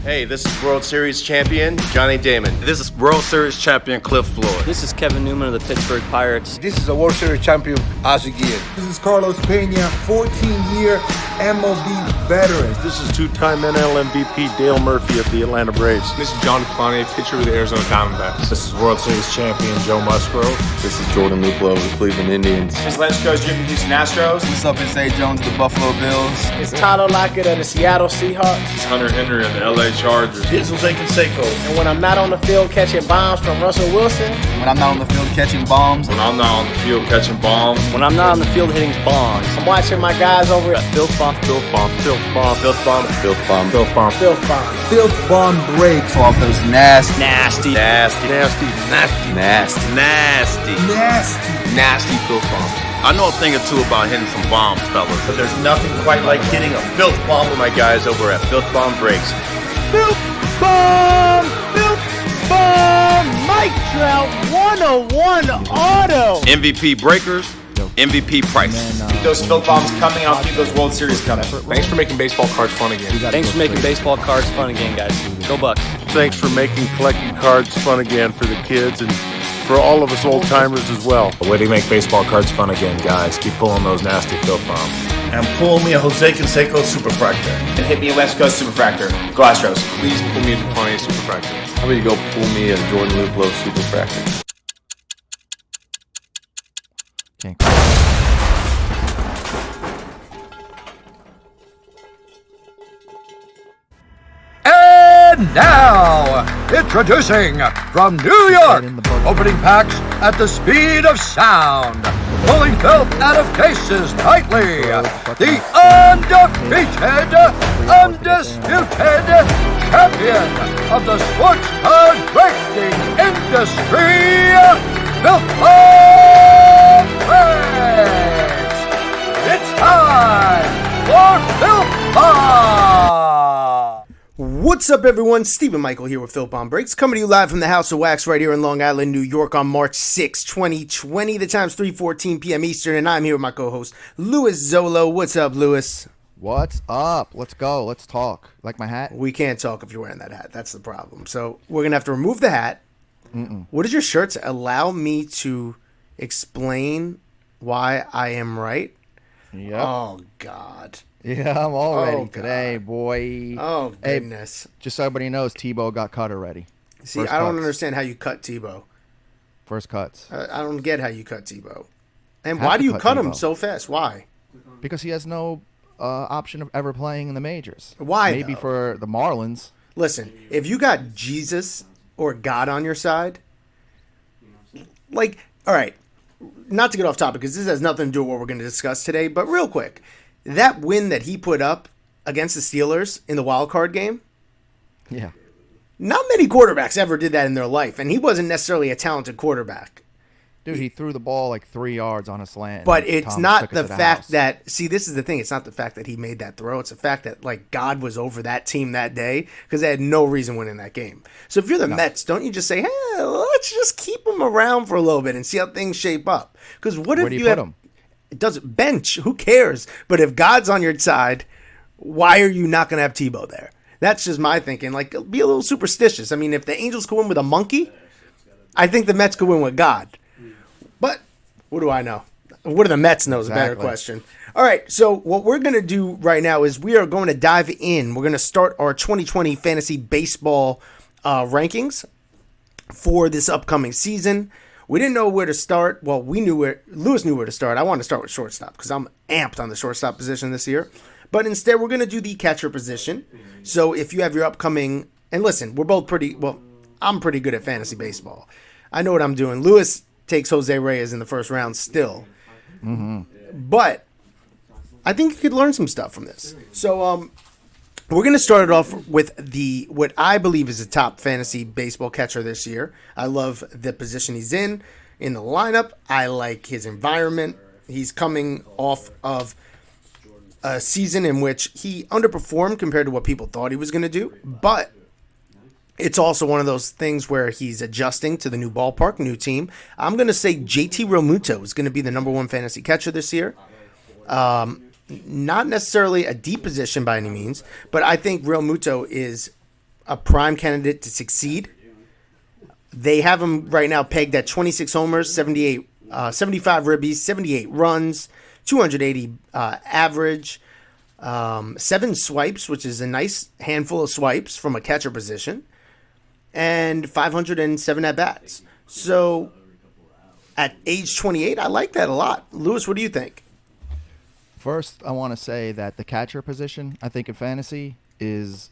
Hey, this is World Series champion Johnny Damon. This is World Series champion Cliff Floyd. This is Kevin Newman of the Pittsburgh Pirates. This is a World Series champion Ozzie Guillen. This is Carlos Pena, 14-year MLB veteran. This is two-time NL MVP Dale Murphy of the Atlanta Braves. This is John Clowney, pitcher with the Arizona Diamondbacks. This is World Series champion Joe Musgrove. This is Jordan Luplow of the Cleveland Indians. This is Lance Coach Jim of the Houston Astros. What's up, it's A. Jones of the Buffalo Bills. It's Tyler Lockett of the Seattle Seahawks. It's Hunter Henry of the LA Chargers. It's Jose Canseco. And when I'm not on the field catching bombs from Russell Wilson. When I'm not on the field catching bombs. When I'm not on the field catching bombs. When I'm not on the field hitting bombs. I'm watching my guys over at FIlthbomb. FIlthbomb. FIlthbomb. FIlthbomb. FIlthbomb. FIlthbomb. FIlthbomb. FIlthbomb breaks off those nasty, nasty FIlthbomb. I know a thing or two about hitting some bombs, fellas. But there's nothing quite like hitting a FIlthbomb for my guys over at FIlthbomb Breaks. FIlthbomb! FIlthbomb! Mike Trout 101 auto! MVP breakers, MVP prices. Keep those FIlthbombs coming. I'll keep those World Series coming. Thanks for making baseball cards fun again. Thanks for making baseball cards fun again, guys. Go Bucks. Thanks for making collecting cards fun again for the kids and for all of us old-timers as well. The way to make baseball cards fun again, guys. Keep pulling those nasty FIlthbombs. And pull me a Jose Canseco Superfractor. And hit me a West Coast Superfractor. Go Astros. Please pull me a DuPont Superfractor. How about you go pull me a Jordan Luplow Superfractor? Okay. And now, introducing from New York, opening packs at the speed of sound, pulling filth out of cases tightly, the undefeated, undisputed champion of the sports card breaking industry, FIlthbomb Breaks. It's time for FIlthbomb. What's up, everyone? Stephen Michael here with FIlthbomb Breaks, coming to you live from the House of Wax right here in Long Island, New York on March 6, 2020. The time's 3:14 p.m. Eastern, and I'm here with my co-host, Louis Zolo. What's up, Louis? What's up? Let's go. Let's talk. Like my hat? We can't talk if you're wearing that hat. That's the problem. So we're going to have to remove the hat. What does your shirt say? Allow me to explain why I am right? Yep. Oh, God. Yeah, I'm all ready today, boy. Oh, goodness. Hey, just so everybody knows, Tebow got cut already. See, I don't understand how you cut Tebow. First cuts. I don't get how you cut Tebow. And why do you cut him so fast? Why? Because he has no option of ever playing in the majors. Why, Maybe though? for the Marlins. Listen, if you got Jesus or God on your side, like, all right, not to get off topic because this has nothing to do with what we're going to discuss today, but real quick, that win that he put up against the Steelers in the wild card game, yeah, not many quarterbacks ever did that in their life, and he wasn't necessarily a talented quarterback. Dude, he threw the ball like 3 yards on a slant. But it's not the fact that, see, this is the thing. It's not the fact that he made that throw. It's the fact that, like, God was over that team that day because they had no reason winning that game. So if you're the Mets, don't you just say, hey, let's just keep him around for a little bit and see how things shape up? Because what if you have him? It doesn't bench. Who cares? But if God's on your side, why are you not going to have Tebow there? That's just my thinking. Like, be a little superstitious. I mean, if the Angels could win with a monkey, I think the Mets could win with God. But what do I know? What do the Mets know is a better question. All right, so what we're going to do right now is we are going to dive in. We're going to start our 2020 fantasy baseball rankings for this upcoming season. We didn't know where to start. Well, Louis knew where to start. I wanted to start with shortstop because I'm amped on the shortstop position this year. But instead, we're going to do the catcher position. So if you have your upcoming, and listen, we're both I'm pretty good at fantasy baseball. I know what I'm doing. Louis takes Jose Reyes in the first round still. But I think you could learn some stuff from this. So we're going to start it off with what I believe is the top fantasy baseball catcher this year. I love the position he's in the lineup. I like his environment. He's coming off of a season in which he underperformed compared to what people thought he was going to do. But it's also one of those things where he's adjusting to the new ballpark, new team. I'm going to say JT Realmuto is going to be the number one fantasy catcher this year. not necessarily a deep position by any means, but I think Real Muto is a prime candidate to succeed. They have him right now pegged at 26 homers, 75 ribbies, 78 runs, 280 average, 7 swipes, which is a nice handful of swipes from a catcher position, and 507 at-bats. So at age 28, I like that a lot. Lewis, what do you think? First, I want to say that the catcher position, I think in fantasy, is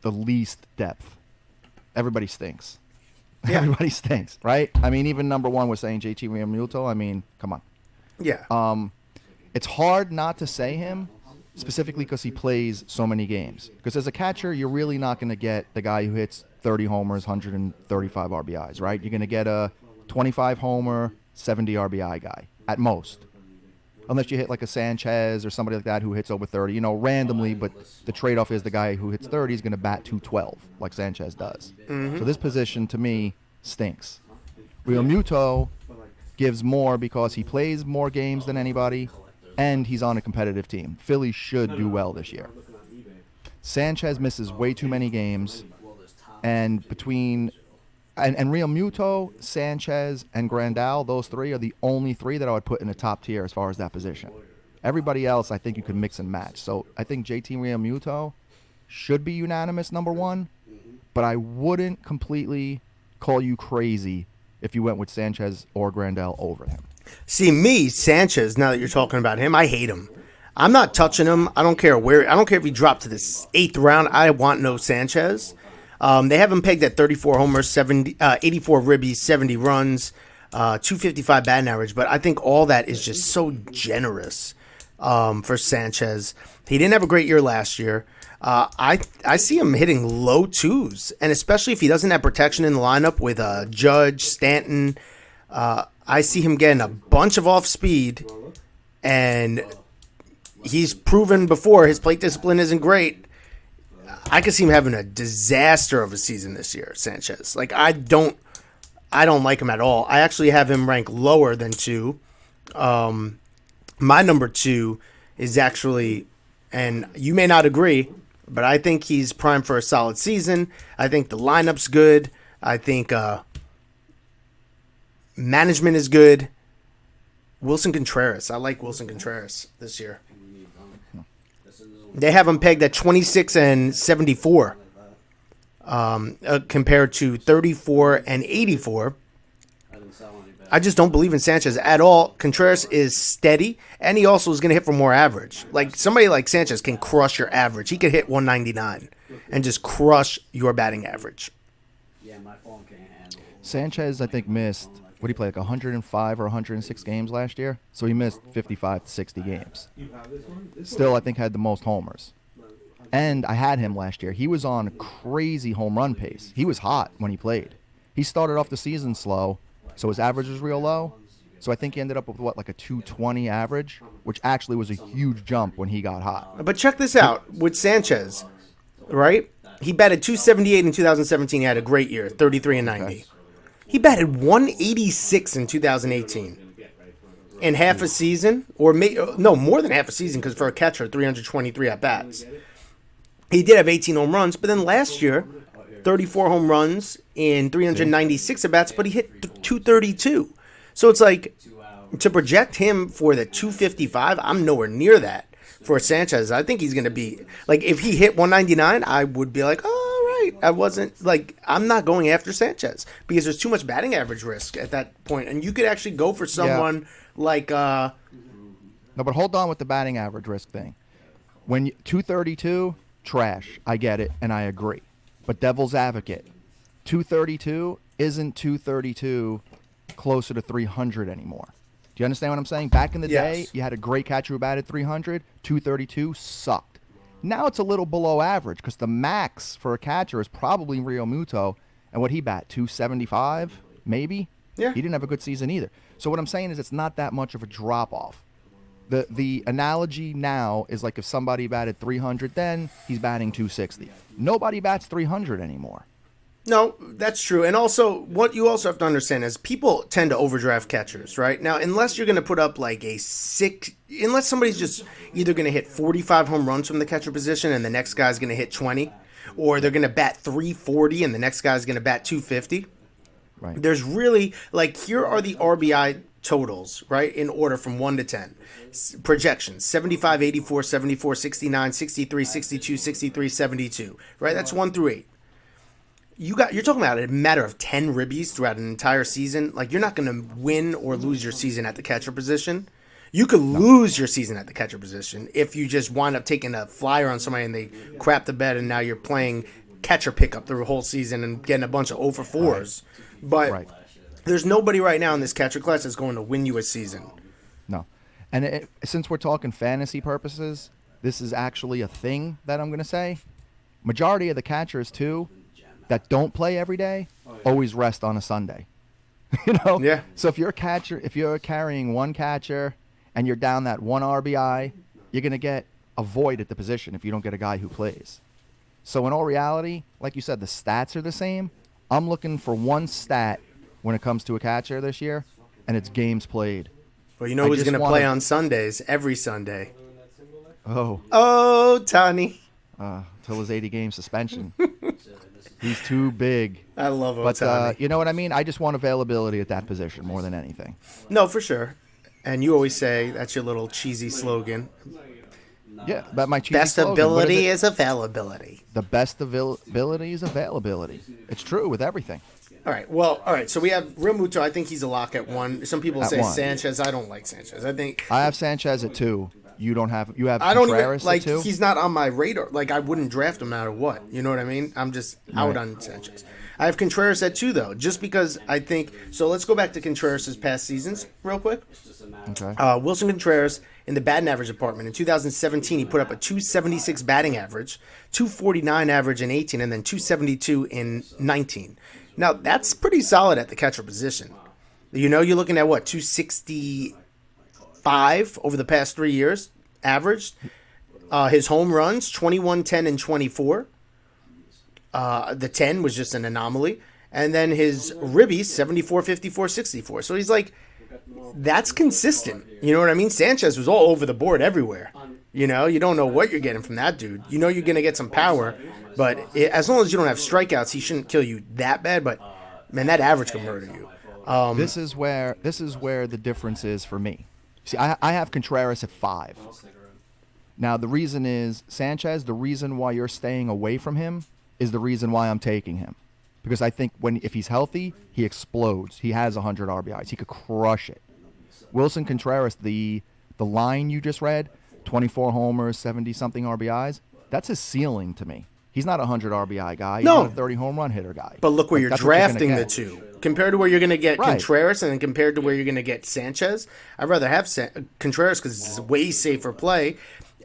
the least depth. Everybody stinks. Yeah. Everybody stinks, right? I mean, even number one was saying JT Realmuto. I mean, come on. Yeah. It's hard not to say him, specifically because he plays so many games. Because as a catcher, you're really not going to get the guy who hits 30 homers, 135 RBIs, right? You're going to get a 25 homer, 70 RBI guy at most. Unless you hit like a Sanchez or somebody like that who hits over 30, randomly, but the trade-off is the guy who hits 30 is going to bat 212 like Sanchez does. Mm-hmm. So this position, to me, stinks. Realmuto gives more because he plays more games than anybody, and he's on a competitive team. Philly should do well this year. Sanchez misses way too many games, and between Realmuto, Sanchez, and Grandal, those three are the only three that I would put in the top tier as far as that position. Everybody else, I think you could mix and match. So I think JT Realmuto should be unanimous number one, but I wouldn't completely call you crazy if you went with Sanchez or Grandal over him. See, me, Sanchez, now that you're talking about him, I hate him. I'm not touching him. I don't care if he dropped to the 8th round. I want no Sanchez. They have him pegged at 34 homers, 84 ribbies, 70 runs, 255 batting average. But I think all that is just so generous for Sanchez. He didn't have a great year last year. I see him hitting low twos, and especially if he doesn't have protection in the lineup with Judge, Stanton. I see him getting a bunch of off speed, and he's proven before his plate discipline isn't great. I could see him having a disaster of a season this year, Sanchez. Like I don't like him at all. I actually have him ranked lower than 2. My number 2 is actually, and you may not agree, but I think he's primed for a solid season. I think the lineup's good. I think management is good. Wilson Contreras. I like Wilson Contreras this year. They have him pegged at 26 and 74 compared to 34 and 84. I just don't believe in Sanchez at all. Contreras is steady, and he also is going to hit for more average. Like somebody like Sanchez can crush your average. He could hit 199 and just crush your batting average. Sanchez, I think, missed, what did he play, like 105 or 106 games last year? So he missed 55 to 60 games. Still, I think, had the most homers. And I had him last year. He was on a crazy home run pace. He was hot when he played. He started off the season slow, so his average was real low. So I think he ended up with, like a 220 average, which actually was a huge jump when he got hot. But check this out. With Sanchez, right? He batted 278 in 2017. He had a great year, 33 and 90. Okay. He batted 186 in 2018. In half a season, or more than half a season, because for a catcher, 323 at-bats. He did have 18 home runs, but then last year, 34 home runs in 396 at-bats, but he hit 232. So it's like, to project him for the 255, I'm nowhere near that for Sanchez. I think he's going to be, like, if he hit 199, I would be like, oh, I'm not going after Sanchez because there's too much batting average risk at that point. And you could actually go for someone like... No, but hold on with the batting average risk thing. When 232, trash. I get it, and I agree. But devil's advocate, 232 isn't 232 closer to 300 anymore. Do you understand what I'm saying? Back in the day, you had a great catcher who batted 300. 232 sucked. Now it's a little below average because the max for a catcher is probably Realmuto. And what he bat, 275, maybe? Yeah. He didn't have a good season either. So what I'm saying is it's not that much of a drop-off. The analogy now is like if somebody batted 300 then, he's batting 260. Nobody bats 300 anymore. No, that's true. And also, what you also have to understand is people tend to overdraft catchers, right? Now, unless you're going to put up like unless somebody's just either going to hit 45 home runs from the catcher position and the next guy's going to hit 20, or they're going to bat 340 and the next guy's going to bat 250. Right. There's really, like, here are the RBI totals, right, in order from 1 to 10. Projections: 75, 84, 74, 69, 63, 62, 63, 72, right? That's 1 through 8. You're talking about a matter of 10 ribbies throughout an entire season. Like, you're not going to win or lose your season at the catcher position. You could lose your season at the catcher position if you just wind up taking a flyer on somebody and they crap the bed and now you're playing catcher pickup the whole season and getting a bunch of 0 for 4s. But there's nobody right now in this catcher class that's going to win you a season. No. And since we're talking fantasy purposes, this is actually a thing that I'm going to say. Majority of the catchers, too, that don't play every day always rest on a Sunday. You know? Yeah. So if you're carrying one catcher and you're down that one RBI, you're going to get a void at the position if you don't get a guy who plays. So in all reality, like you said, the stats are the same. I'm looking for one stat when it comes to a catcher this year, and it's games played. Well, you know who's going to play on Sundays, every Sunday? Oh, Tani. Till his 80-game suspension. He's too big. I love Otani. But you know what I mean? I just want availability at that position more than anything. No, for sure. And you always say that's your little cheesy slogan. Yeah, but my cheesy best slogan, ability is availability. The best ability is availability. It's true with everything. All right. So we have Real Muto. I think he's a lock at 1. Some people say 1. Sanchez. I don't like Sanchez. I have Sanchez at 2. You have I don't Contreras even like. at 2? He's not on my radar. Like, I wouldn't draft him no matter what. You know what I mean? I'm just out on Sanchez. I have Contreras at 2 though, just because I think. So let's go back to Contreras' past seasons real quick. Okay. Wilson Contreras in the batting average department in 2017, he put up a 276 batting average, 249 average in 18, and then 272 in 19. Now that's pretty solid at the catcher position. You know, you're looking at what, 265 over the past 3 years averaged. His home runs 21, 10, and 24. The 10 was just an anomaly, and then his ribbies 74, 54, 64. So he's like, that's consistent. You know what I mean? Sanchez was all over the board everywhere. You know, you don't know what you're getting from that dude. You know you're going to get some power, but as long as you don't have strikeouts, he shouldn't kill you that bad. But man, that average can murder you. This is where the difference is for me. See, I have Contreras at 5. Now the reason is Sanchez. The reason why you're staying away from him is the reason why I'm taking him, because I think if he's healthy, he explodes. He has 100 RBIs. He could crush it. Wilson Contreras, the line you just read, 24 homers, 70-something RBIs, that's his ceiling to me. He's not a 100 RBI guy. He's not a 30 home run hitter guy. But look where you're drafting the two. Compared to where you're going to get Contreras and then compared to where you're going to get Sanchez, I'd rather have Contreras because it's a way safer play.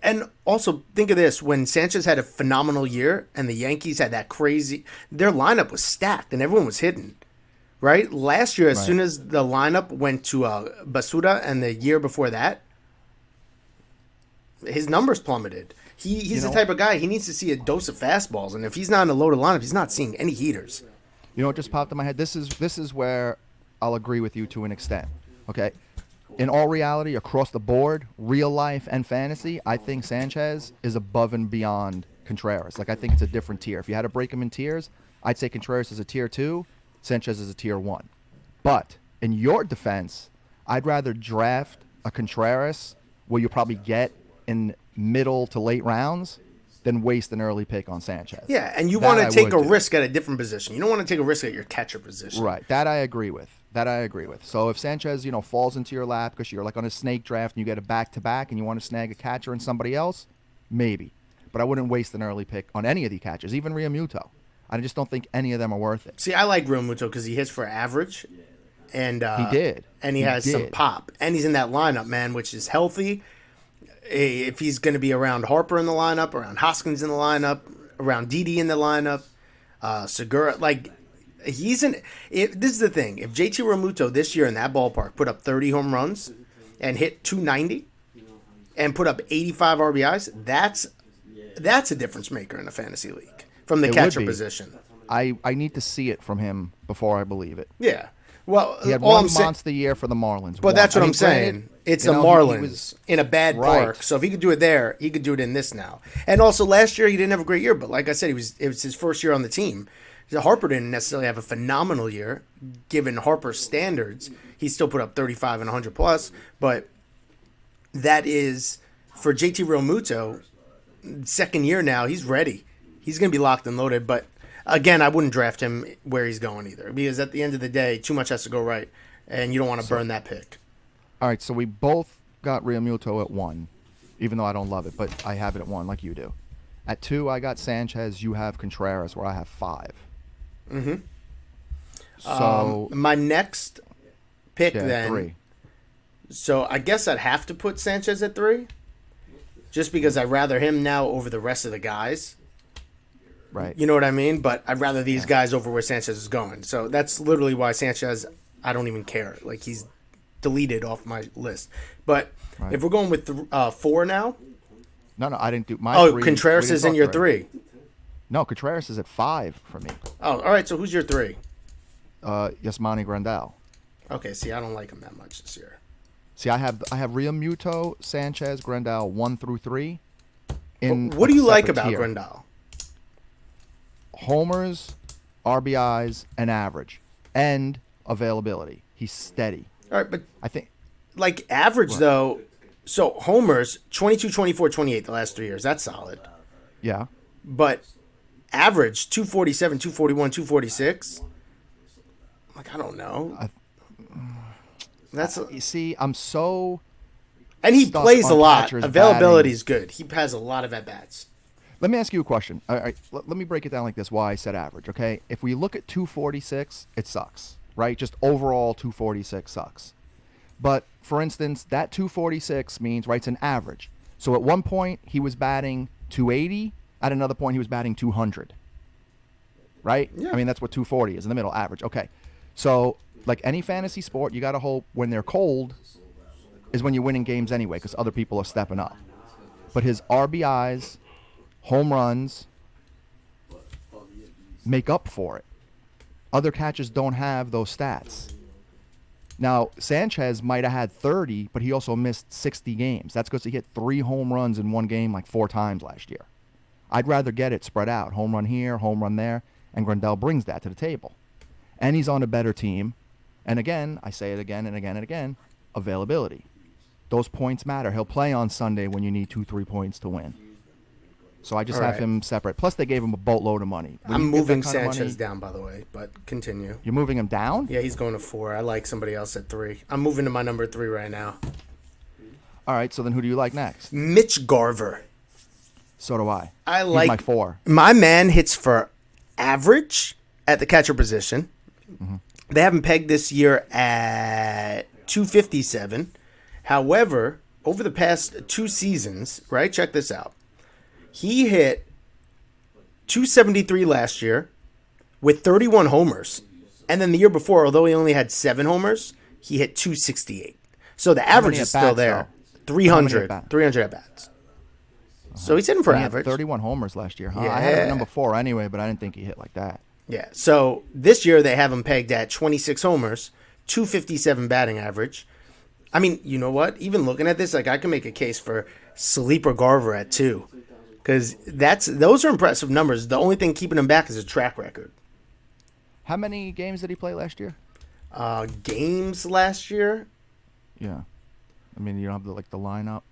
And also, think of this. When Sanchez had a phenomenal year and the Yankees had that crazy... Their lineup was stacked and everyone was hitting. Right? Last year, as soon as the lineup went to Basura and the year before that, his numbers plummeted. He's the type of guy, he needs to see a dose of fastballs. And if he's not in a loaded lineup, he's not seeing any heaters. You know what just popped in my head? This is where I'll agree with you to an extent. Okay? In all reality, across the board, real life and fantasy, I think Sanchez is above and beyond Contreras. Like, I think it's a different tier. If you had to break them in tiers, I'd say Contreras is a tier 2, Sanchez is a tier 1. But in your defense, I'd rather draft a Contreras where you'll probably get in middle to late rounds than waste an early pick on Sanchez. Yeah, and you want to take a risk at a different position. You don't want to take a risk at your catcher position. Right. That I agree with. So if Sanchez, falls into your lap because you're like on a snake draft and you get a back-to-back and you want to snag a catcher and somebody else, maybe. But I wouldn't waste an early pick on any of the catchers, even Realmuto. I just don't think any of them are worth it. See, I like Realmuto because he hits for average. And he did. And he has some pop. And he's in that lineup, man, which is healthy. If he's going to be around Harper in the lineup, around Hoskins in the lineup, around Didi in the lineup, Segura, this is the thing. If JT Realmuto this year in that ballpark put up 30 home runs and hit 290 and put up 85 RBIs, that's a difference maker in a fantasy league. from the It would catcher be. position. I need to see it from him before I believe it. Yeah. Well, He had all one I'm saying, monster year for the Marlins. but that's what I'm saying. Granted, It's you the know, Marlins he was, in a bad Right. park. So if he could do it there, he could do it in this now. And also last year he didn't have a great year, but like I said, it was his first year on the team. Harper didn't necessarily have a phenomenal year, given Harper's standards. He still put up 35 and 100 plus, but that is for JT Realmuto. Second year now, he's ready. He's going to be locked and loaded. But again, I wouldn't draft him where he's going either, because at the end of the day, too much has to go right, and you don't want to burn that pick. All right, so we both got Realmuto at 1, even though I don't love it, but I have it at 1 like you do. At 2, I got Sanchez. You have Contreras, where I have 5. Mm-hmm. So my next pick then. 3. So I guess I'd have to put Sanchez at 3, just because I'd rather him now over the rest of the guys. Right. You know what I mean? But I'd rather these guys over where Sanchez is going. So that's literally why Sanchez, I don't even care. Like, he's deleted off my list. But if we're going with 4 now. No, I didn't do my 3. Contreras is in your 3. No, Contreras is at 5 for me. Oh, all right. So who's your 3? Yasmani Grandal. Okay, see, I don't like him that much this year. See, I have Realmuto, Sanchez, Grandal 1 through 3. What do you like about Grandal? Homers, RBIs, and average, and availability. He's steady. All right, but I think like average though. So homers 22, 24, 28 the last 3 years. That's solid. Yeah. But average 247, 241, 246. Like, I don't know. You see, I'm so. And he plays a lot. Catchers Availability batting. is good. He has a lot of at bats. Let me ask you a question. All right, let me break it down like this. Why I said average, okay? If we look at 246, it sucks, right? Just overall 246 sucks. But for instance, that 246 means, right, it's an average. So at one point he was batting 280. At another point he was batting 200. Right? Yeah. I mean, that's what 240 is in the middle, average. Okay. So like any fantasy sport, you got to hope when they're cold is when you're winning games anyway, because other people are stepping up. But his RBIs, home runs make up for it. Other catchers don't have those stats. Now, Sanchez might have had 30, but he also missed 60 games. That's because he hit 3 home runs in one game like 4 times last year. I'd rather get it spread out. Home run here, home run there, and Grandal brings that to the table. And he's on a better team. And again, I say it again and again and again, availability. Those points matter. He'll play on Sunday when you need 2-3 points to win. So I just have him separate. Plus, they gave him a boatload of money. I'm moving Sanchez down, by the way, but continue. You're moving him down? Yeah, he's going to 4. I like somebody else at 3. I'm moving to my number 3 right now. All right, so then who do you like next? Mitch Garver. So do I. He's my 4. My man hits for average at the catcher position. Mm-hmm. They have him pegged this year at 257. However, over the past 2 seasons, right? Check this out. He hit 273 last year with 31 homers. And then the year before, although he only had 7 homers, he hit 268. So the average is still there. 300 at-bats. So he's hitting for average. He had 31 homers last year, huh? Yeah. I had him at number 4 anyway, but I didn't think he hit like that. Yeah. So this year they have him pegged at 26 homers, 257 batting average. I mean, you know what? Even looking at this, like, I can make a case for Sleeper Garver at 2. Because those are impressive numbers. The only thing keeping him back is a track record. How many games did he play last year? Games last year? Yeah. I mean, you don't have the lineup?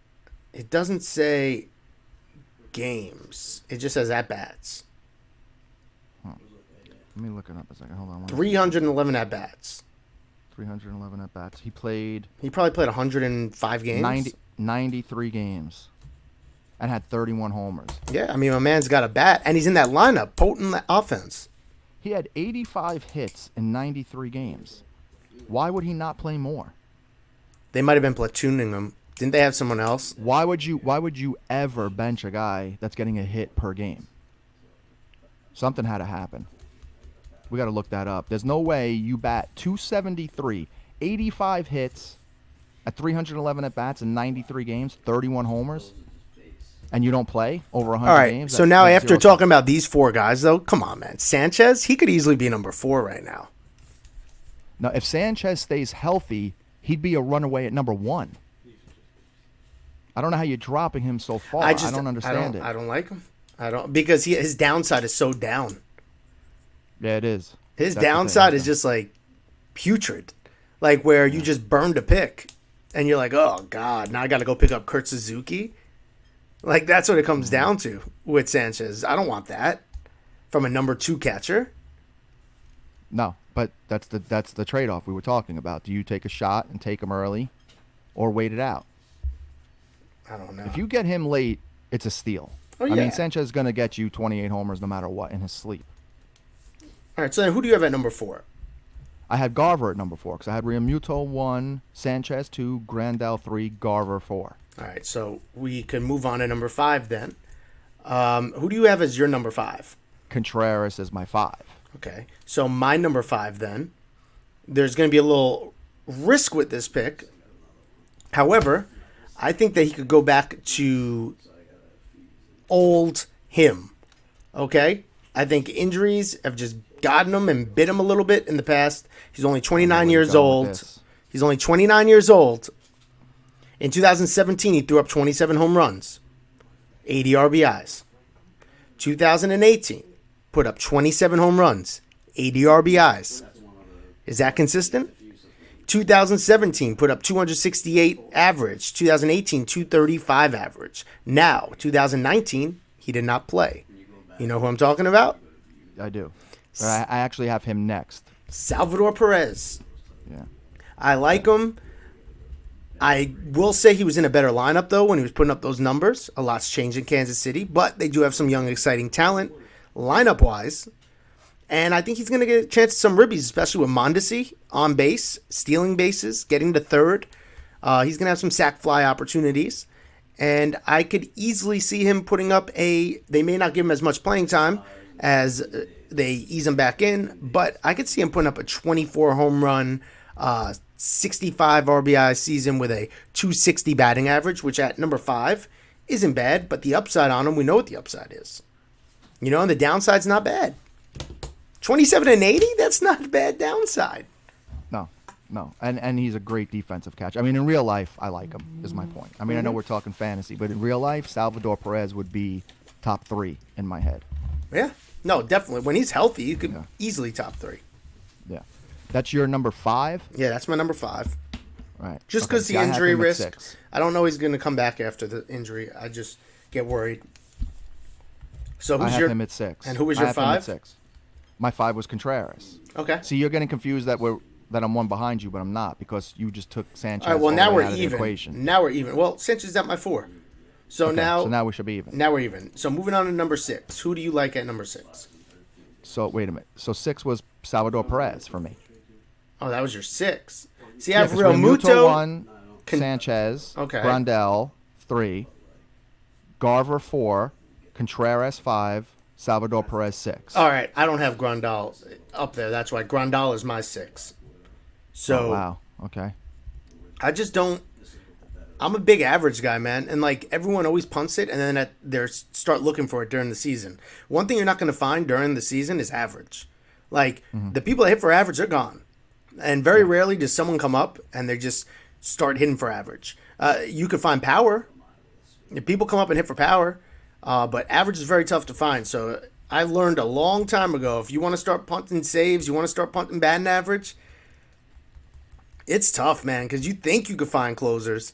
It doesn't say games. It just says at-bats. Let me look it up a second. Hold on. 311 at-bats. 311 at-bats. He probably played 105 games? 93 games. And had 31 homers. Yeah, I mean, my man's got a bat, and he's in that lineup, potent offense. He had 85 hits in 93 games. Why would he not play more? They might have been platooning him. Didn't they have someone else? Why would you ever bench a guy that's getting a hit per game? Something had to happen. We got to look that up. There's no way you bat 273, 85 hits at 311 at-bats in 93 games, 31 homers, and you don't play over 100 All right. games. So now after talking about these 4 guys, though, come on, man. Sanchez, he could easily be number 4 right now. Now, if Sanchez stays healthy, he'd be a runaway at number 1. I don't know how you're dropping him so far. I don't understand it. I don't like him. Because his downside is so down. Yeah, it is. His downside is just like putrid, like where you just burned a pick, and you're like, oh god, now I got to go pick up Kurt Suzuki. Like that's what it comes down to with Sanchez. I don't want that from a number 2 catcher. No, but that's the trade-off we were talking about. Do you take a shot and take him early, or wait it out? I don't know. If you get him late, it's a steal. Oh, I yeah. mean, Sanchez is going to get you 28 homers no matter what in his sleep. All right, so then who do you have at number 4? I had Garver at number 4 because I had Realmuto 1, Sanchez 2, Grandal 3, Garver 4. All right, so we can move on to number 5 then. Who do you have as your number 5? Contreras is my 5. Okay, so my number 5 then, there's going to be a little risk with this pick. However, I think that he could go back to old him. Okay? I think injuries have just gotten him and bit him a little bit in the past. He's only 29 years old. He's only 29 years old. In 2017, he threw up 27 home runs, 80 RBIs. 2018, put up 27 home runs, 80 RBIs. Is that consistent? 2017, put up 268 average. 2018, 235 average. Now, 2019, he did not play. You know who I'm talking about? I do. I actually have him next. Salvador Perez. Yeah. I like him. I will say he was in a better lineup, though, when he was putting up those numbers. A lot's changed in Kansas City, but they do have some young, exciting talent, lineup-wise. And I think he's going to get a chance at some ribbies, especially with Mondesi on base, stealing bases, getting to third. He's going to have some sac fly opportunities. And I could easily see him putting up they may not give him as much playing time as they ease him back in, but I could see him putting up a 24 home run, 65 RBI season with a 260 batting average, which at number 5 isn't bad, but the upside on him, we know what the upside is. You know, and the downside's not bad. 27 and 80, that's not a bad downside. No. And he's a great defensive catcher. I mean, in real life, I like him, is my point. I mean, I know we're talking fantasy, but in real life, Salvador Perez would be top 3 in my head. Yeah. No, definitely. When he's healthy, you could easily top 3. Yeah. That's your number 5? Yeah, that's my number 5. Right. Just because the injury risk. I don't know he's going to come back after the injury. I just get worried. So who's I have him at 6. And who was your 5? Him at 6. My 5 was Contreras. Okay. See, you're getting confused that I'm one behind you, but I'm not because you just took Sanchez. All right, well, now we're even. Equation. Now we're even. Well, Sanchez is at my 4. So now we should be even. Now we're even. So moving on to number 6. Who do you like at number 6? So wait a minute. So 6 was Salvador Perez for me. Oh, that was your 6. See, I have Realmuto 1, Sanchez, Grandal 3, Garver 4, Contreras 5, Salvador Perez 6. All right, I don't have Grandal up there. That's why Grandal is my 6. So wow, okay. I just don't. I'm a big average guy, man, and like everyone always punts it, and then they start looking for it during the season. One thing you're not going to find during the season is average. Like the people that hit for average are gone, and very rarely does someone come up and they just start hitting for average. You could find power. If people come up and hit for power, but average is very tough to find. So I learned a long time ago, if you want to start punting saves, you want to start punting batting average, it's tough, man, because you think you could find closers.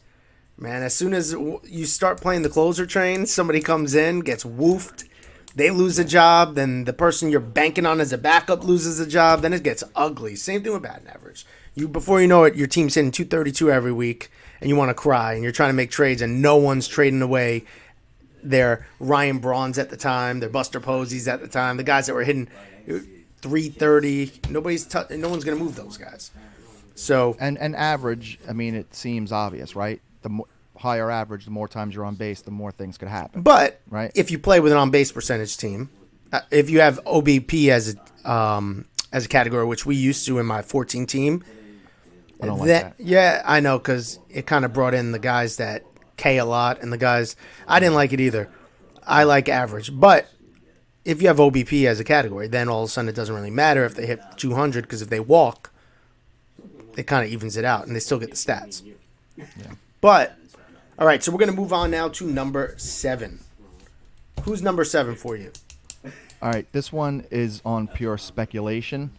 Man, as soon as you start playing the closer train, somebody comes in, gets woofed, they lose a job, then the person you're banking on as a backup loses a job, then it gets ugly. Same thing with batting average. Before you know it, your team's hitting 232 every week, and you want to cry, and you're trying to make trades, and no one's trading away their Ryan Brauns at the time, their Buster Posies at the time, the guys that were hitting 330. No one's going to move those guys. So and average, I mean, it seems obvious, right? The higher average, the more times you're on base, the more things could happen. But right? If you play with an on-base percentage team, if you have OBP as a category, which we used to in my 14 team, I don't like that. Yeah, I know, because it kind of brought in the guys that K a lot, and the guys, I didn't like it either. I like average. But if you have OBP as a category, then all of a sudden it doesn't really matter if they hit 200, because if they walk, it kind of evens it out, and they still get the stats. Yeah. But, all right, so we're going to move on now to number 7. Who's number 7 for you? All right, this one is on pure speculation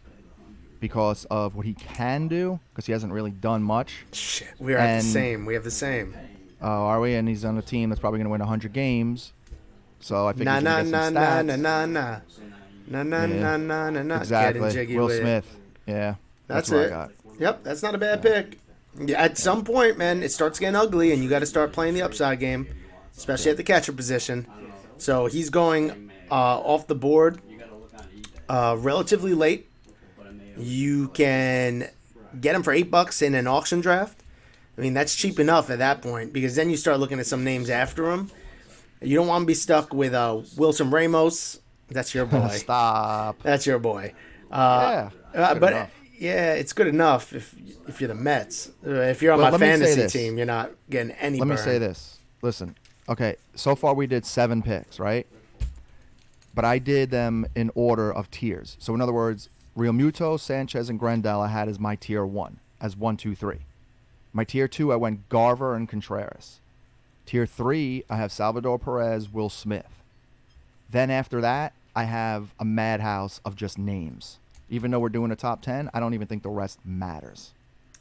because of what he can do, because he hasn't really done much. Shit, we are at the same. We have the same. Oh, are we? And he's on a team that's probably going to win 100 games. So I think Nah, he's nah, going to nah, get some nah, stats. nah, nah, nah. Nah, nah, nah, nah, nah, nah. Exactly. Getting jiggy Will with it. Smith. Yeah. That's what it. I got. Yep, that's not a bad pick. Yeah, at some point, man, it starts getting ugly, and you got to start playing the upside game, especially at the catcher position. So he's going off the board relatively late. You can get him for $8 in an auction draft. I mean, that's cheap enough at that point, because then you start looking at some names after him. You don't want to be stuck with Wilson Ramos. That's your boy. Stop. That's your boy. Yeah. But enough. yeah, it's good enough if you're the Mets. If you're on my fantasy team, you're not getting any Let burn. me say this. Listen, okay, so far we did 7 picks, right? But I did them in order of tiers. So in other words, Real Muto, Sanchez, and Grandal I had as my tier 1, as 1, 2, 3. My tier 2, I went Garver and Contreras. Tier 3, I have Salvador Perez, Will Smith. Then after that, I have a madhouse of just names. Even though we're doing a top 10, I don't even think the rest matters.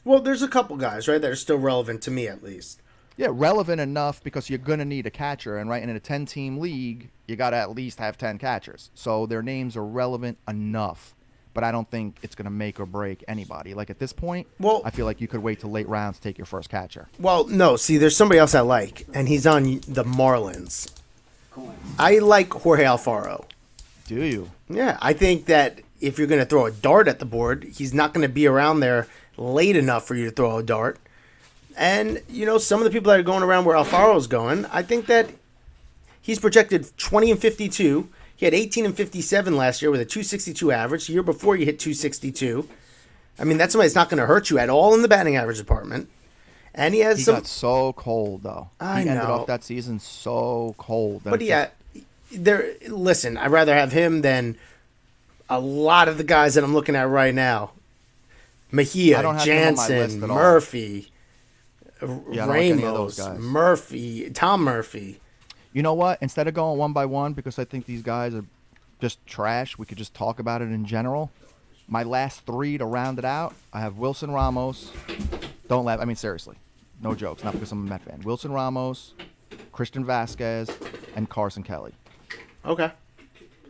Well, there's a couple guys, right, that are still relevant to me at least. Yeah, relevant enough because you're going to need a catcher. And right in a 10-team league, you got to at least have 10 catchers. So their names are relevant enough. But I don't think it's going to make or break anybody. Like at this point, well, I feel like you could wait till late rounds to take your first catcher. Well, no. See, there's somebody else I like, and he's on the Marlins. I like Jorge Alfaro. Do you? Yeah, I think that if you're going to throw a dart at the board, he's not going to be around there late enough for you to throw a dart. And, you know, some of the people that are going around where Alfaro's going, I think that he's projected 20 and 52. He had 18 and 57 last year with a 262 average. The year before, you hit 262. I mean, that's somebody that's not going to hurt you at all in the batting average department. And he has got so cold, though. He ended off that season so cold. But listen, I'd rather have him than a lot of the guys that I'm looking at right now. Mejia, Jansen, Murphy, Ramos, Murphy, Tom Murphy. You know what? Instead of going one by one, because I think these guys are just trash, we could just talk about it in general. My last 3 to round it out, I have Wilson Ramos. Don't laugh. I mean, seriously. No jokes. Not because I'm a Met fan. Wilson Ramos, Christian Vasquez, and Carson Kelly. Okay.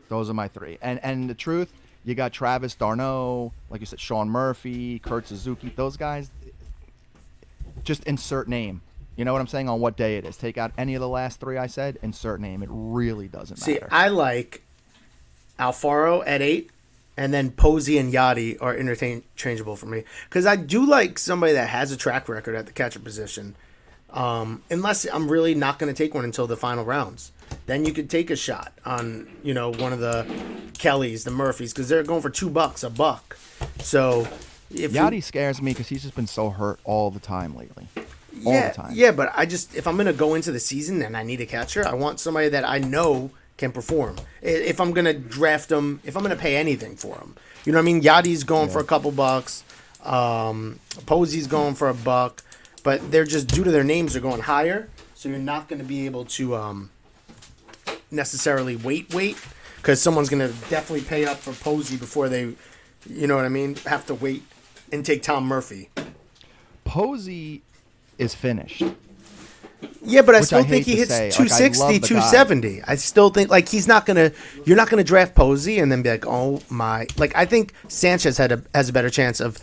Those are my 3. And the truth, you got Travis d'Arnaud, like you said, Sean Murphy, Kurt Suzuki. Those guys, just insert name. You know what I'm saying? On what day it is. Take out any of the last 3 I said, insert name. It really doesn't matter. See, I like Alfaro at 8, and then Posey and Yachty are interchangeable for me. Because I do like somebody that has a track record at the catcher position. Unless I'm really not going to take one until the final rounds. Then you could take a shot on, you know, one of the Kellys, the Murphys, because they're going for $2, $1. So if Yachty scares me because he's just been so hurt all the time lately. All the time. Yeah, but if I'm going to go into the season and I need a catcher, I want somebody that I know can perform. If I'm going to draft him, if I'm going to pay anything for him. You know what I mean? Yachty's going for a couple bucks. Posey's going for $1. But they're just, due to their names, are going higher. So you're not going to be able to necessarily wait. Because someone's going to definitely pay up for Posey before they, you know what I mean, have to wait and take Tom Murphy. Posey is finished. Yeah, but I still think he hits 260, 270. I still think, like, you're not going to draft Posey and then be like, oh my. Like, I think Sanchez has a better chance of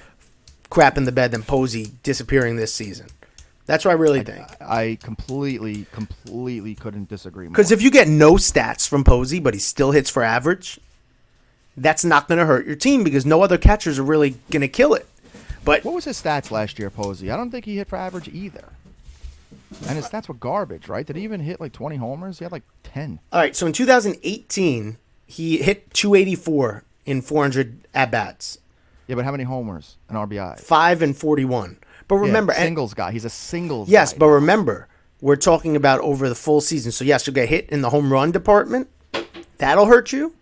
crapping the bed than Posey disappearing this season. That's what I really think. I completely couldn't disagree more. Because if you get no stats from Posey, but he still hits for average, that's not going to hurt your team because no other catchers are really going to kill it. But what was his stats last year, Posey? I don't think he hit for average either. And his stats were garbage, right? Did he even hit like 20 homers? He had like 10. All right, so in 2018, he hit 284 in 400 at-bats. Yeah, but how many homers and RBIs? 5 and 41. But remember, singles guy. He's a singles guy. Yes, but remember, we're talking about over the full season. So, yes, you'll get hit in the home run department. That'll hurt you.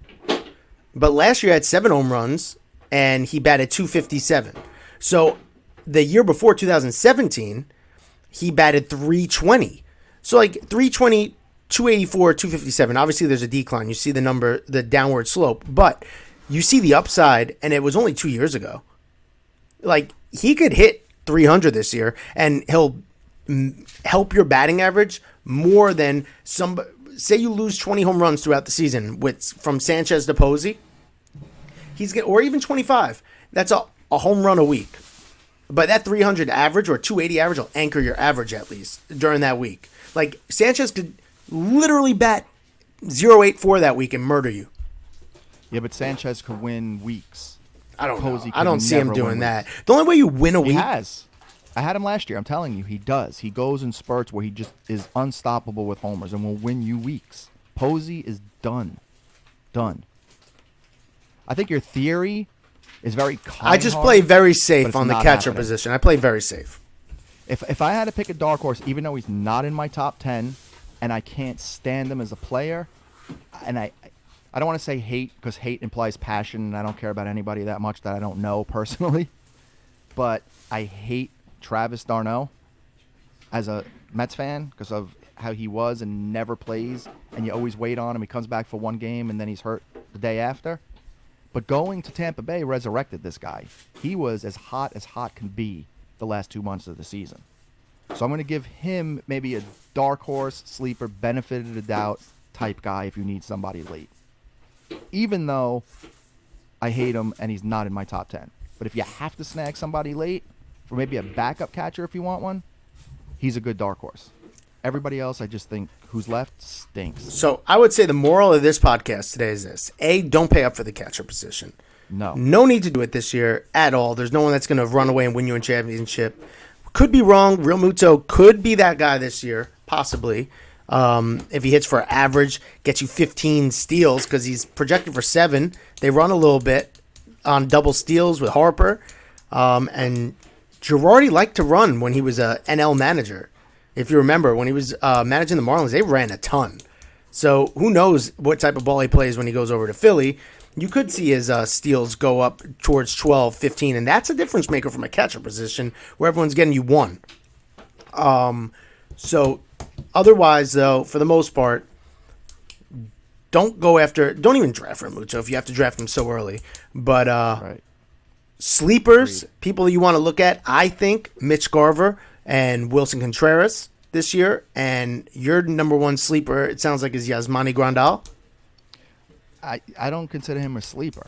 But last year, he had 7 home runs, and he batted .257. So, the year before, 2017, he batted .320. So, like, 320, 284, 257. Obviously, there's a decline. You see the number, the downward slope. But you see the upside, and it was only 2 years ago. Like, he could hit 300 this year, and he'll help your batting average more than somebody. Say you lose 20 home runs throughout the season from Sanchez to Posey. Or even 25. That's a home run a week. But that 300 average or 280 average will anchor your average at least during that week. Like, Sanchez could literally bat 0.84 that week and murder you. Yeah, but Sanchez could win weeks. I don't know. I don't see him doing that. The only way you win a week. He has. I had him last year. I'm telling you, he does. He goes in spurts where he just is unstoppable with homers and will win you weeks. Posey is done. Done. I think your theory is very I just play very safe on the catcher position. I play very safe. If I had to pick a dark horse, even though he's not in my top 10, and I can't stand him as a player, and I don't want to say hate because hate implies passion, and I don't care about anybody that much that I don't know personally, but I hate Travis d'Arnaud as a Mets fan because of how he was and never plays, and you always wait on him. He comes back for one game, and then he's hurt the day after. But going to Tampa Bay resurrected this guy. He was as hot can be the last 2 months of the season. So I'm going to give him maybe a dark horse, sleeper, benefit of the doubt type guy if you need somebody late. Even though I hate him and he's not in my top 10. But if you have to snag somebody late, for maybe a backup catcher if you want one, he's a good dark horse. Everybody else, I just think, who's left stinks. So I would say the moral of this podcast today is this. A, don't pay up for the catcher position. No. No need to do it this year at all. There's no one that's going to run away and win you a championship. Could be wrong. Real Muto could be that guy this year, possibly. If he hits for average, gets you 15 steals because he's projected for 7. They run a little bit on double steals with Harper. And Girardi liked to run when he was a NL manager. If you remember, when he was managing the Marlins, they ran a ton. So who knows what type of ball he plays when he goes over to Philly. You could see his steals go up towards 12, 15, and that's a difference maker from a catcher position where everyone's getting you 1. So otherwise, though, for the most part, don't even draft Remuto if you have to draft him so early. But right. Sleepers, people you want to look at, I think Mitch Garver and Wilson Contreras this year. And your number one sleeper, it sounds like, is Yasmani Grandal. I don't consider him a sleeper.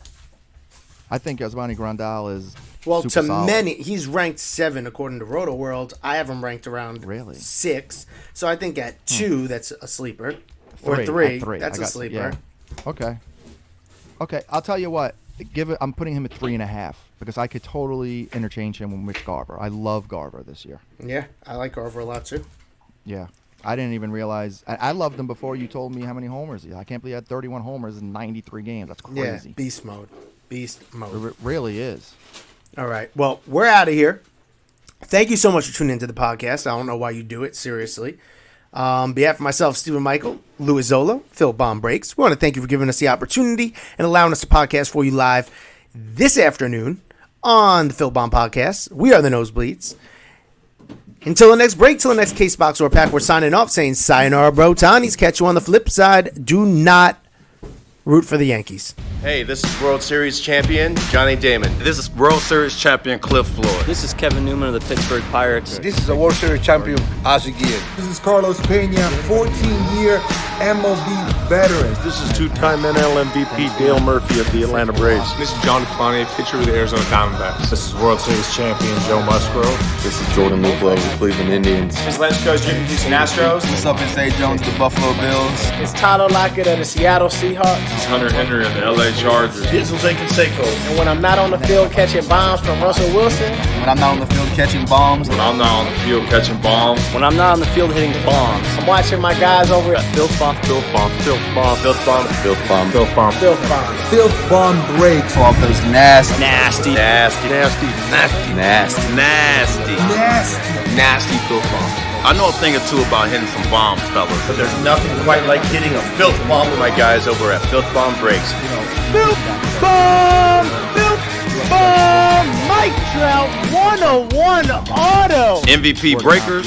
I think Yasmani Grandal is to solid. Many. He's ranked 7 according to Roto World. I have him ranked around 6. So I think at 2, that's a sleeper. Or 3, that's a sleeper. Yeah. Okay. I'll tell you what. I'm putting him at 3.5 because I could totally interchange him with Mitch Garver. I love Garver this year. Yeah, I like Garver a lot too. Yeah. I didn't even realize. I loved him before you told me how many homers he had. I can't believe he had 31 homers in 93 games. That's crazy. Yeah, beast mode. It really is. All right. Well, we're out of here. Thank you so much for tuning into the podcast. I don't know why you do it, seriously. On behalf of myself, Stephen Michael, Louis Zolo, FIlthbomb Breaks, we want to thank you for giving us the opportunity and allowing us to podcast for you live this afternoon on the FIlthbomb Podcast. We are the Nosebleeds. Until the next break, till the next case box or pack, we're signing off saying sayonara, bro. Tani's. Catch you on the flip side. Do not root for the Yankees. Hey, this is World Series champion Johnny Damon. This is World Series champion Cliff Floyd. This is Kevin Newman of the Pittsburgh Pirates. This is a World Series champion Ozzie Guillen. This is Carlos Pena, 14-year MLB veteran. This is 2-time NL MVP Dale Murphy of the Atlanta Braves. This is John DePlante, pitcher with the Arizona Diamondbacks. This is World Series champion Joe Musgrove. This is Jordan Luplow of the Cleveland Indians. This is Lance Coach Jim Houston Astros. What's up, it's A. Jones of the Buffalo Bills. It's Tyler Lockett of the Seattle Seahawks. This is Hunter Henry of the LA Chargers. Here's Jose Canseco. And when I'm not on the field catching bombs from Russell Wilson. When I'm not on the field catching bombs. When I'm not on the field catching bombs. When I'm not on the field hitting bombs. I'm watching my guys over at FIlthbomb. FIlthbomb Breaks. Off those nasty Nasty FIlthbomb. I know a thing or two about hitting some bombs, fellas. But there's nothing quite like hitting a filth bomb with My guys over at FIlthbomb Breaks. FIlthbomb! FIlthbomb! Mike Trout 101 auto! MVP breakers,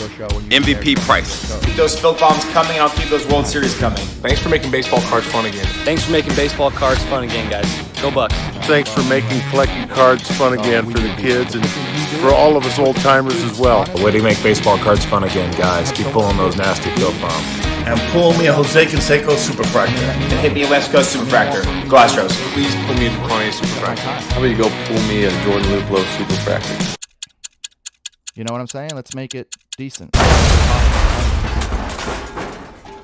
MVP prices. Keep those Filth Bombs coming, and I'll keep those World Series coming. Thanks for making baseball cards fun again. Thanks for making baseball cards fun again, guys. Go Bucks. Thanks for making collecting cards fun again for the kids and for all of us old timers as well. A way to make baseball cards fun again, guys. Keep pulling those nasty field bombs. and pull me a Jose Canseco Superfractor. And hit me a West Coast Superfractor. Go Astros. Please pull me a Duquesne Superfractor. How about you go pull me a Jordan Luplow Superfractor? You know what I'm saying? Let's make it decent.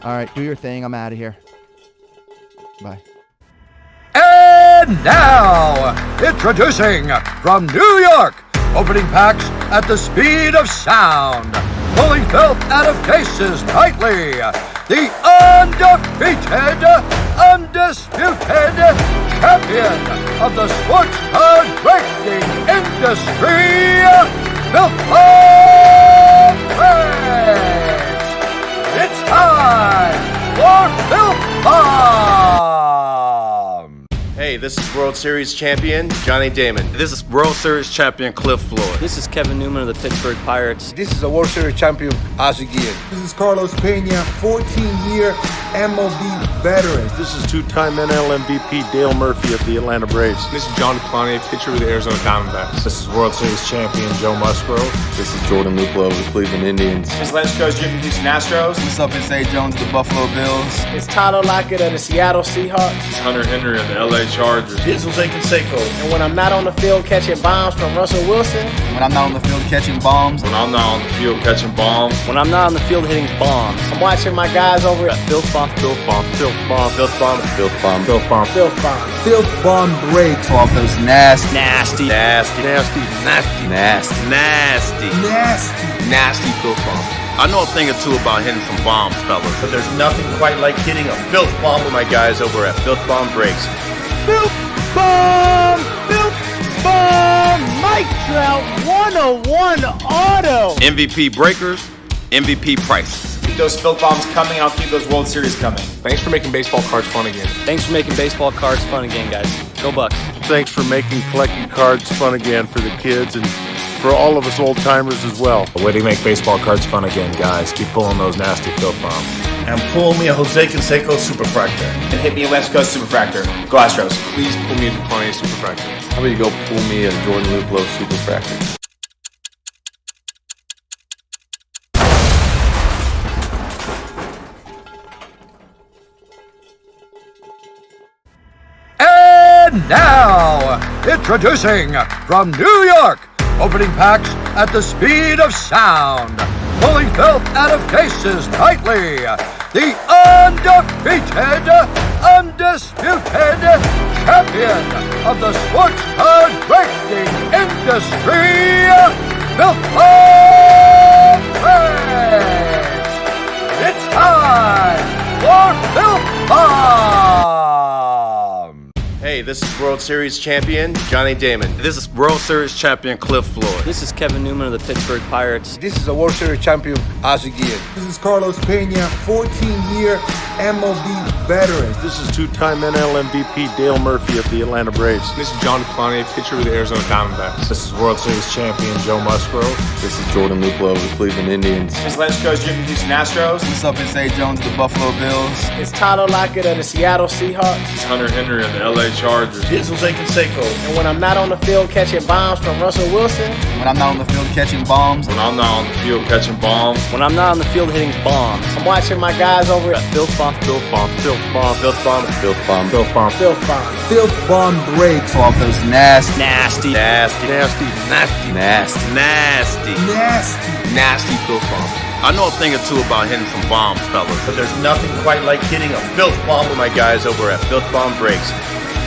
All right, do your thing. I'm out of here. Bye. And now, introducing from New York, opening packs at the speed of sound, pulling filth out of cases nightly, the undefeated, undisputed champion of the sports card breaking industry, FIlthbomb! It's time for FIlthbomb! Hey, this is World Series champion Johnny Damon. This is World Series champion Cliff Floyd. This is Kevin Newman of the Pittsburgh Pirates. This is a World Series champion, Ozzie Guillen. This is Carlos Pena, 14-year MLB veteran. This is two-time NL MVP Dale Murphy of the Atlanta Braves. This is John Duquesne, pitcher with the Arizona Diamondbacks. This is World Series champion Joe Musgrove. This is Jordan Luplow of the Cleveland Indians. This is Lance Coach Jim from Houston Astros. What's up, it's A. Jones of the Buffalo Bills. It's Tyler Lockett of the Seattle Seahawks. It's Hunter Henry of the LA Chargers. Here's Jose Canseco. And when I'm not on the field catching bombs from Russell Wilson. When I'm not on the field catching bombs. When I'm not on the field catching bombs. When I'm not on the field hitting bombs. I'm watching my guys over at FIlthbomb, FIlthbomb, FIlthbomb, FIlthbomb. FIlthbomb. FIlthbomb. FIlthbomb. FIlthbomb breaks Off those nasty, nasty, Nasty. Nasty. Nasty FIlthbomb. I know a thing or two about hitting some bombs, fellas. But there's nothing quite like hitting a filth bomb with My guys over at FIlthbomb Breaks. FIlthbomb! FIlthbomb! Mike Trout 101 auto! MVP breakers, MVP prices. Keep those Filth Bombs coming, and I'll keep those World Series coming. Thanks for making baseball cards fun again. Thanks for making baseball cards fun again, guys. Go Bucks. Thanks for making collecting cards fun again for the kids and for all of us old timers as well. A way to make baseball cards fun again, guys. Keep pulling those nasty field bombs. and pull me a Jose Canseco Superfractor. And hit me a West Coast Superfractor. Go Astros. Please pull me a Duquesne Superfractor. How about you go pull me a Jordan Luplow Superfractor? And now, introducing from New York, opening packs at the speed of sound, pulling filth out of cases nightly, the undefeated, undisputed champion of the sports card breaking industry, FIlthbomb! It's time for FIlthbomb! Hey, this is World Series champion Johnny Damon. This is World Series champion Cliff Floyd. This is Kevin Newman of the Pittsburgh Pirates. This is a World Series champion, Ozzie Guillen. This is Carlos Pena, 14-year MLB veteran. This is two-time NL MVP Dale Murphy of the Atlanta Braves. This is John Duquesne, pitcher with the Arizona Diamondbacks. This is World Series champion Joe Musgrove. This is Jordan Luplow of the Cleveland Indians. This is Lance Coach Jim from Houston Astros. What's up, it's A. Jones of the Buffalo Bills. It's Tyler Lockett of the Seattle Seahawks. It's Hunter Henry of the LA Chargers. Here's Jose Canseco. And when I'm not on the field catching bombs from Russell Wilson. When I'm not on the field catching bombs. When I'm not on the field catching bombs. When I'm not on the field hitting bombs. I'm watching my guys over at FIlthbomb, FIlthbomb, FIlthbomb, FIlthbomb. FIlthbomb. FIlthbomb. FIlthbomb. FIlthbomb breaks. Off those nasty, nasty, Nasty. Nasty FIlthbomb. I know a thing or two about hitting some bombs, fellas. But there's nothing quite like hitting a filth bomb with My guys over at FIlthbomb Breaks.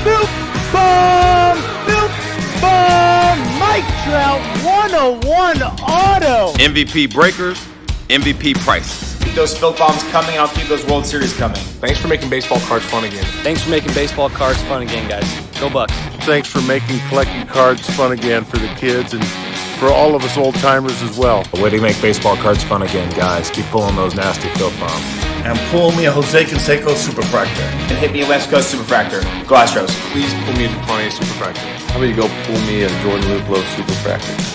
FIlthbomb! FIlthbomb! Mike Trout 101 auto! MVP breakers, MVP prices. Keep those Filth Bombs coming, and I'll keep those World Series coming. Thanks for making baseball cards fun again. Thanks for making baseball cards fun again, guys. Go Bucks. Thanks for making collecting cards fun again for the kids and for all of us old timers as well. A way to make baseball cards fun again, guys. Keep pulling those nasty filth bombs. And pull me a Jose Canseco Superfractor. And hit me a West Coast Superfractor. Go Astros. Please pull me a DuPont Superfractor. How about you go pull me a Jordan Luplow Superfractor?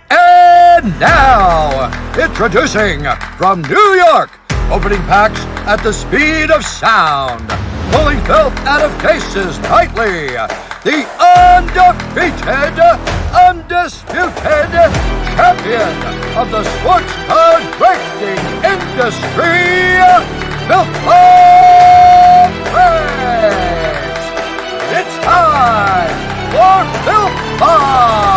And now, introducing from New York, opening packs at the speed of sound, pulling filth out of cases nightly, the undefeated, undisputed champion of the sports card breaking industry, FIlthbomb. It's time for FIlthbomb.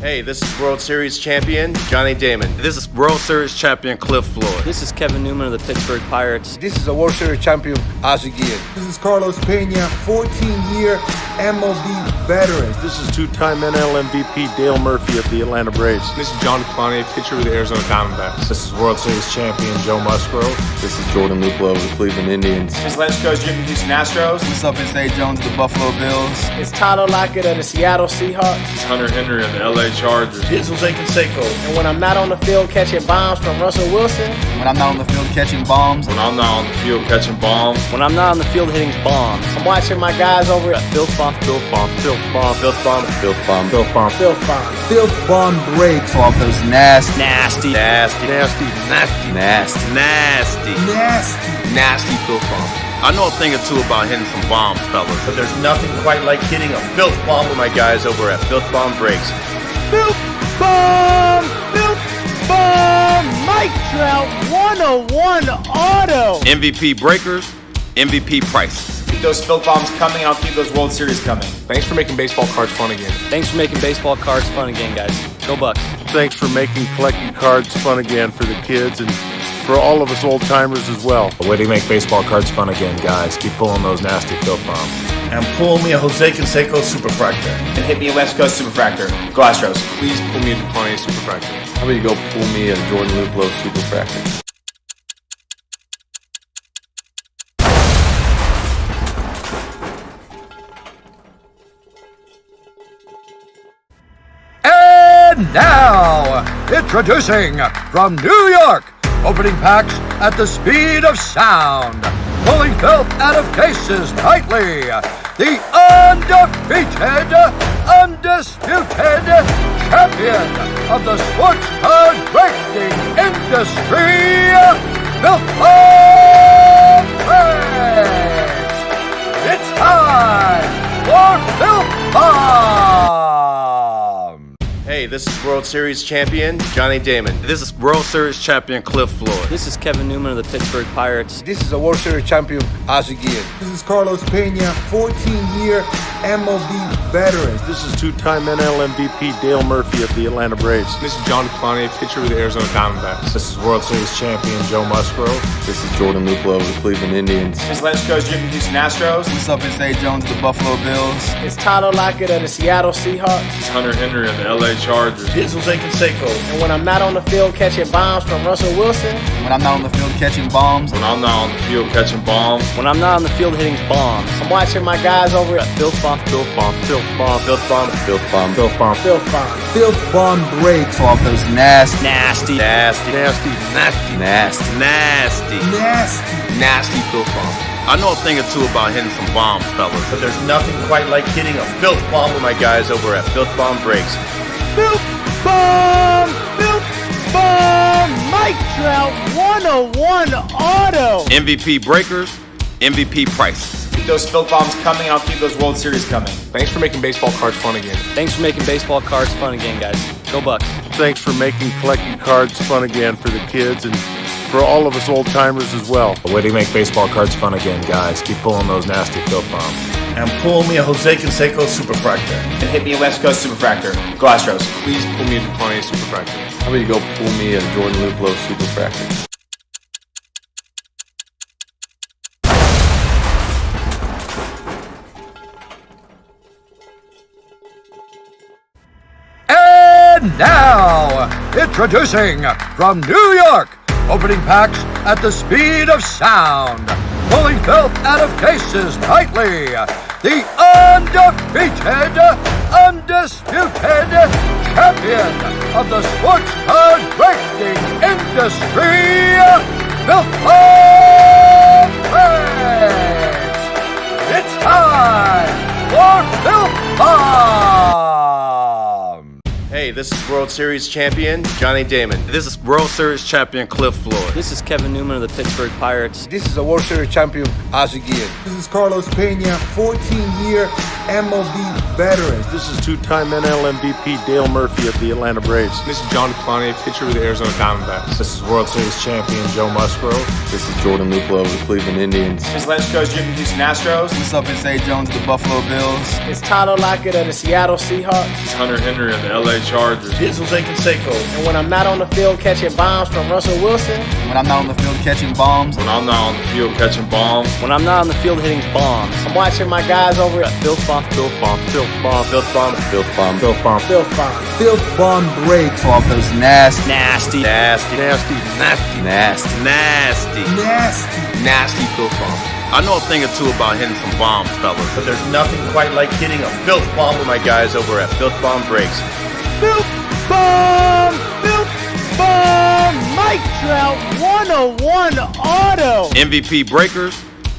Hey, this is World Series champion Johnny Damon. This is World Series champion Cliff Floyd. This is Kevin Newman of the Pittsburgh Pirates. This is a World Series champion, Ozzie Guillen. This is Carlos Pena, 14-year MLB veteran. This is two-time NL MVP Dale Murphy of the Atlanta Braves. This is John DuPont, pitcher with the Arizona Diamondbacks. This is World Series champion Joe Musgrove. This is Jordan Luplow of the Cleveland Indians. This is West Coast Jim from Houston Astros. What's up, it's A. Jones of the Buffalo Bills. It's Tyler Lockett of the Seattle Seahawks. It's Hunter Henry of the LA Chargers. This is Jose Canseco. And when I'm not on the field catching bombs from Russell Wilson. When I'm not on the field catching bombs. When I'm not on the field catching bombs. When I'm not on the field hitting bombs. I'm watching my guys over at FIlthbomb. FIlthbomb. FIlthbomb. FIlthbomb. FIlthbomb. FIlthbomb. FIlthbomb breaks off those nasty. Nasty. Nasty. Nasty. Nasty. Nasty filth bomb. I know a thing or two about hitting some bombs, fellas. But there's nothing quite like hitting a filth bomb with My guys over at FIlthbomb Breaks. FIlthbomb! FIlthbomb! Mike Trout 101 auto! MVP breakers, MVP prices. Keep those Filth Bombs coming, and I'll keep those World Series coming. Thanks for making baseball cards fun again. Thanks for making baseball cards fun again, guys. Go Bucks. Thanks for making collecting cards fun again for the kids and for all of us old timers as well. A way to make baseball cards fun again, guys. Keep pulling those nasty filth bombs. And pull me a Jose Canseco Superfractor. And hit me a West Coast Superfractor. Go Astros. Please pull me a DuPont Superfractor. How about you go pull me a Jordan Luplow Superfractor? And now, introducing from New York, opening packs at the speed of sound, pulling filth out of cases nightly, the undefeated, undisputed champion of the sports card breaking industry, FIlthbomb. It's time for FIlthbomb. Hey, this is World Series champion Johnny Damon. This is World Series champion Cliff Floyd. This is Kevin Newman of the Pittsburgh Pirates. This is a World Series champion, Ozzie Guillen. This is Carlos Pena, 14-year MLB veteran. This is two-time NL MVP Dale Murphy of the Atlanta Braves. This is John DuPont, pitcher with the Arizona Diamondbacks. This is World Series champion Joe Musgrove. This is Jordan Luplow of the Cleveland Indians. This is West Coast Jim from Houston Astros. What's up, it's A. Jones of the Buffalo Bills. It's Tyler Lockett of the Seattle Seahawks. It's Hunter Henry of the LA Chargers. This is Jose Canseco. And when I'm not on the field catching bombs from Russell Wilson. When I'm not on the field catching bombs. When I'm not on the field catching bombs. When I'm not on the field hitting bombs. I'm watching my guys over at FIlthbomb. FIlthbomb. FIlthbomb. FIlthbomb. FIlthbomb. FIlthbomb. FIlthbomb. FIlthbomb breaks off those nasty. Nasty. Nasty. Nasty. Nasty filth bomb. I know a thing or two about hitting some bombs, fellas. But there's nothing quite like hitting a filth bomb with My guys over at FIlthbomb Breaks. FIlthbomb! FIlthbomb! Mike Trout 101 auto! MVP breakers, MVP prices. Keep those Filth Bombs coming, and I'll keep those World Series coming. Thanks for making baseball cards fun again. Thanks for making baseball cards fun again, guys. Go Bucks. Thanks for making collecting cards fun again for the kids and for all of us old timers as well. A way to make baseball cards fun again, guys. Keep pulling those nasty filth bombs. And pull me a Jose Canseco Superfractor. And hit me a West Coast Superfractor. Go Astros. Please pull me a DuPont Superfractor. How about you go pull me a Jordan Luplow Superfractor? And now, introducing from New York, opening packs at the speed of sound, pulling filth out of cases nightly. The undefeated, undisputed champion of the sports card breaking industry, FIlthbomb Breaks. It's time for FIlthbomb. Hey, this is World Series champion Johnny Damon. This is World Series champion Cliff Floyd. This is Kevin Newman of the Pittsburgh Pirates. This is a World Series champion, Ozzie Guillen. This is Carlos Pena, 14-year MLB veteran. This is two-time NL MVP Dale Murphy of the Atlanta Braves. This is John Plante, pitcher with the Arizona Diamondbacks. This is World Series champion Joe Musgrove. This is Jordan Luplow of the Cleveland Indians. This is Lance Coach Jim from Houston Astros. What's up, it's A. Jones of the Buffalo Bills. It's Tyler Lockett of the Seattle Seahawks. It's Hunter Henry of the LA Chargers. It's Jose Canseco. And when I'm not on the field catching bombs from Russell Wilson, When I'm not on the field catching bombs, When I'm not on the field catching bombs, When I'm not on the field hitting bombs. I'm watching my guys over at FIlthbomb. FIlthbomb. FIlthbomb. FIlthbomb. FIlthbomb. FIlthbomb. FIlthbomb breaks off those nasty, Nasty. Nasty. Nasty. Nasty FIlthbomb. I know a thing or two about hitting some bombs, fellas. But there's nothing quite like hitting a filth bomb with my guys over at FIlthbomb Breaks. FIlthbomb! FIlthbomb! Mike Trout 101 auto! MVP breakers,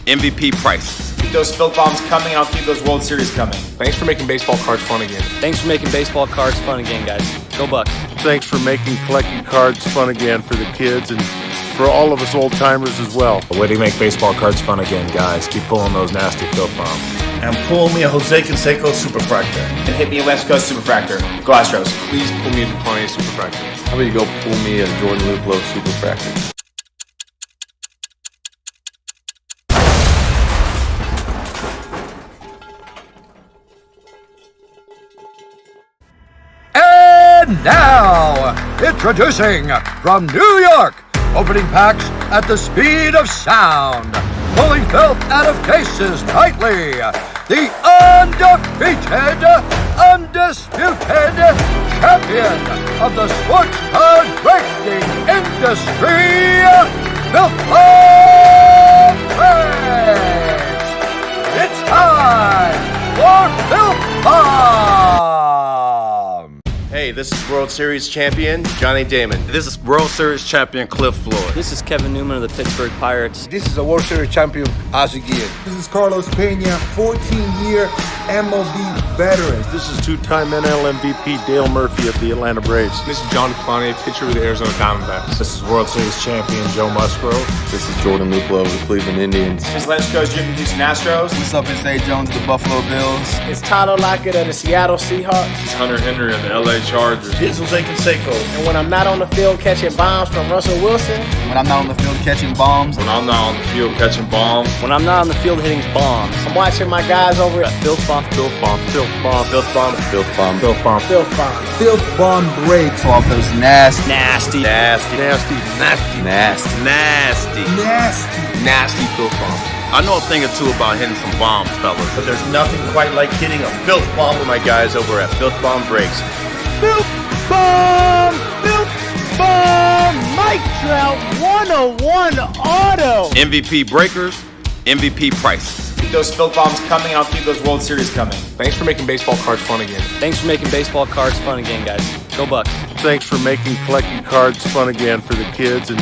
MVP prices. Keep those FIlthbombs coming, and I'll keep those World Series coming. Thanks for making baseball cards fun again. Thanks for making baseball cards fun again, guys. Go Bucks. Thanks for making collecting cards fun again for the kids and for all of us old-timers as well. The way to make baseball cards fun again, guys. Keep pulling those nasty filth bombs. And pull me a Jose Canseco Superfractor. And hit me a West Coast Superfractor. Go Astros. Please pull me into Plante Superfractor. How about you go pull me a Jordan Luplow Superfractor? And now, introducing from New York, opening packs at the speed of sound, pulling filth out of cases nightly. The undefeated, undisputed champion of the sports card breaking industry, FIlthbomb Breaks. It's time for FIlthbomb. Hey, this is World Series champion Johnny Damon. This is World Series champion Cliff Floyd. This is Kevin Newman of the Pittsburgh Pirates. This is a World Series champion, Ozzie Guillen. This is Carlos Pena, 14-year MLB veteran. This is two-time NL MVP Dale Murphy of the Atlanta Braves. This is John Plante, pitcher with the Arizona Diamondbacks. This is World Series champion Joe Musgrove. This is Jordan Luplow of the Cleveland Indians. This is Lance Coach Jim from Houston Astros. What's up, it's A. Jones of the Buffalo Bills. It's Tyler Lockett of the Seattle Seahawks. it's Hunter Henry of the LA Chargers. It's Jose Canseco. And when I'm not on the field catching bombs from Russell Wilson, When I'm not on the field catching bombs, When I'm not on the field catching bombs, When I'm not on the field hitting bombs. I'm watching my guys over at FIlthbomb. FIlthbomb. FIlthbomb. FIlthbomb. FIlthbomb. FIlthbomb. FIlthbomb. FIlthbomb breaks off those nasty, Nasty. Nasty. Nasty FIlthbomb. I know a thing or two about hitting some bombs, fellas. But there's nothing quite like hitting a filth bomb with my guys over at FIlthbomb Breaks. FIlthbomb! FIlthbomb! Mike Trout 101 auto! MVP breakers, MVP prices. Keep those FIlthbombs coming, and I'll keep those World Series coming. Thanks for making baseball cards fun again. Thanks for making baseball cards fun again, guys. Go Bucks. Thanks for making collecting cards fun again for the kids and